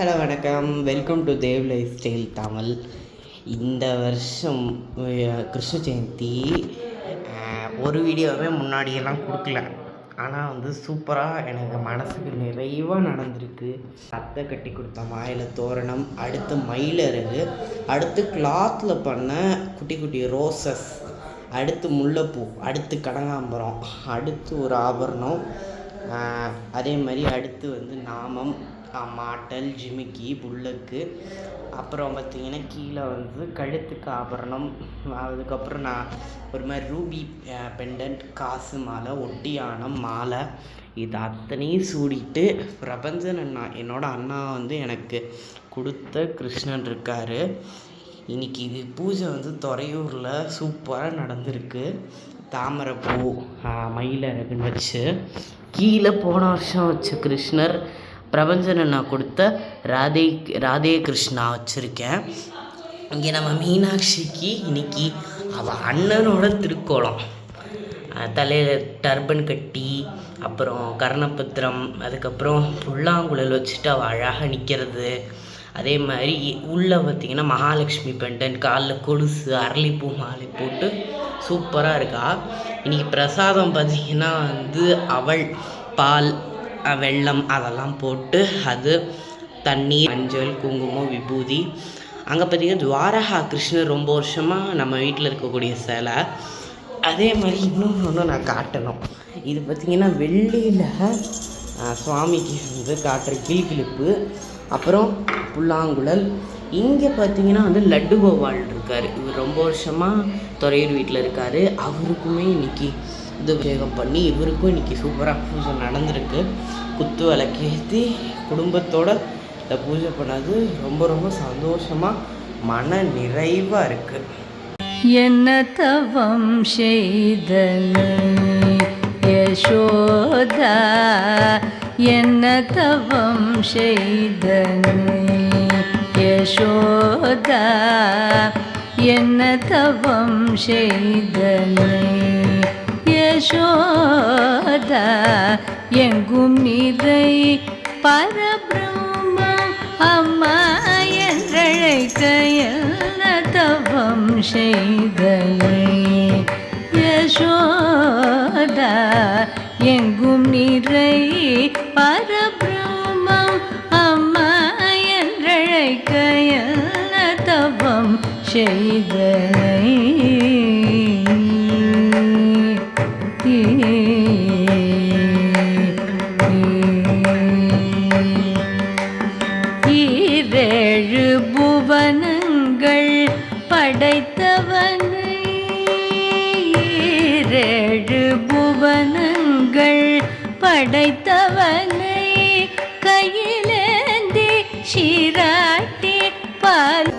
Hello வணக்கம். Welcome to Dev lifestyle Tamil. இந்த வருஷம் கிருஷ்ண ஜெயந்தி ஒரு வீடியோவே முன்னாடியெல்லாம் கொடுக்கல. ஆனால் சூப்பராக எனக்கு மனசுக்கு நிறைவாக நடந்திருக்கு. அத்தை கட்டி கொடுத்த மாயில தோரணம், அடுத்து மயிலருகு, அடுத்து கிளாத்தில் பண்ண குட்டி குட்டி ரோசஸ், அடுத்து முல்லைப்பூ, அடுத்து கனகாம்பரம், அடுத்து ஒரு ஆபரணம், அதே மாதிரி அடுத்து நாமம், மாட்டல், ஜிமிக்கி, புல்லக்கு, அப்புறம் பார்த்திங்கன்னா கீழே கழுத்துக்கு ஆபரணம், அதுக்கப்புறம் நான் ஒரு மாதிரி ரூபி பெண்டன்ட், காசு மாலை, ஒட்டியானம் மாலை, இது அத்தனையும் சூடிட்டு பிரபஞ்சன் அண்ணா, என்னோடய அண்ணா எனக்கு கொடுத்த கிருஷ்ணன் இருக்கார். இன்றைக்கி இது பூஜை துறையூரில் சூப்பராக நடந்திருக்கு. தாமரைப்பூ, மயிலழகுன்னு வச்சு கீழே போன வருஷம் வச்ச கிருஷ்ணர் பிரபஞ்சன் அண்ணா கொடுத்த ராதே கிருஷ்ணா வச்சுருக்கேன். இங்கே நம்ம மீனாட்சிக்கு இன்றைக்கி அவள் அண்ணனோட திருக்கோலம், தலையில் டர்பன் கட்டி, அப்புறம் கர்ணபத்திரம், அதுக்கப்புறம் புல்லாங்குழல் வச்சுட்டு அவள் அழகாக நிற்கிறது. அதே மாதிரி உள்ளே பார்த்திங்கன்னா மகாலட்சுமி பெண்டன், காலில் கொலுசு, அரளிப்பூ மாலை போட்டு சூப்பராக இருக்கா. இன்றைக்கி பிரசாதம் பார்த்திங்கன்னா அவள் பால், வெல்லம் அதெல்லாம் போட்டு, அது தண்ணீர், மஞ்சள், குங்குமம், விபூதி. அங்கே பார்த்திங்கன்னா துவாரகா கிருஷ்ணர் ரொம்ப வருஷமாக நம்ம வீட்டில் இருக்கக்கூடிய சிலை. அதே மாதிரி இன்னொன்று நான் காட்டணும். இது பார்த்திங்கன்னா வெள்ளியில் சுவாமிக்கு காட்டுற கிளிப்பு, அப்புறம் புல்லாங்குழல். இங்கே பார்த்திங்கன்னா லட்டு கோபால் இருக்கார். இவர் ரொம்ப வருஷமாக துறையூர் வீட்டில் இருக்கார். அவருக்குமே இன்றைக்கி அபிஷேகம் பண்ணி இவருக்கும் இன்றைக்கி சூப்பராக பூஜை நடந்திருக்கு. குத்து விளக்கேற்றி குடும்பத்தோடு இந்த பூஜை பண்ணது ரொம்ப ரொம்ப சந்தோஷமாக மன நிறைவாக இருக்குது. என்ன தவம் செய்தனை யசோதா, என்ன தவம் செய்தனை யசோதா, என்ன தவம் செய்தனை யசோதா, எங்கும் நிறை பரபிரம்மம் அம்மா என்றழைக்க என்ன தவம் செய்தனை யசோதா, எங்கும் நிறை பரபிரம்மம் அம்மா என்றழைக்க என்ன தவம் செய்தனை. ஈரேழு புவனங்கள் படைத்தவனை, ஈரேழு புவனங்கள் படைத்தவனை, கையிலேந்தி சீராட்டி பால்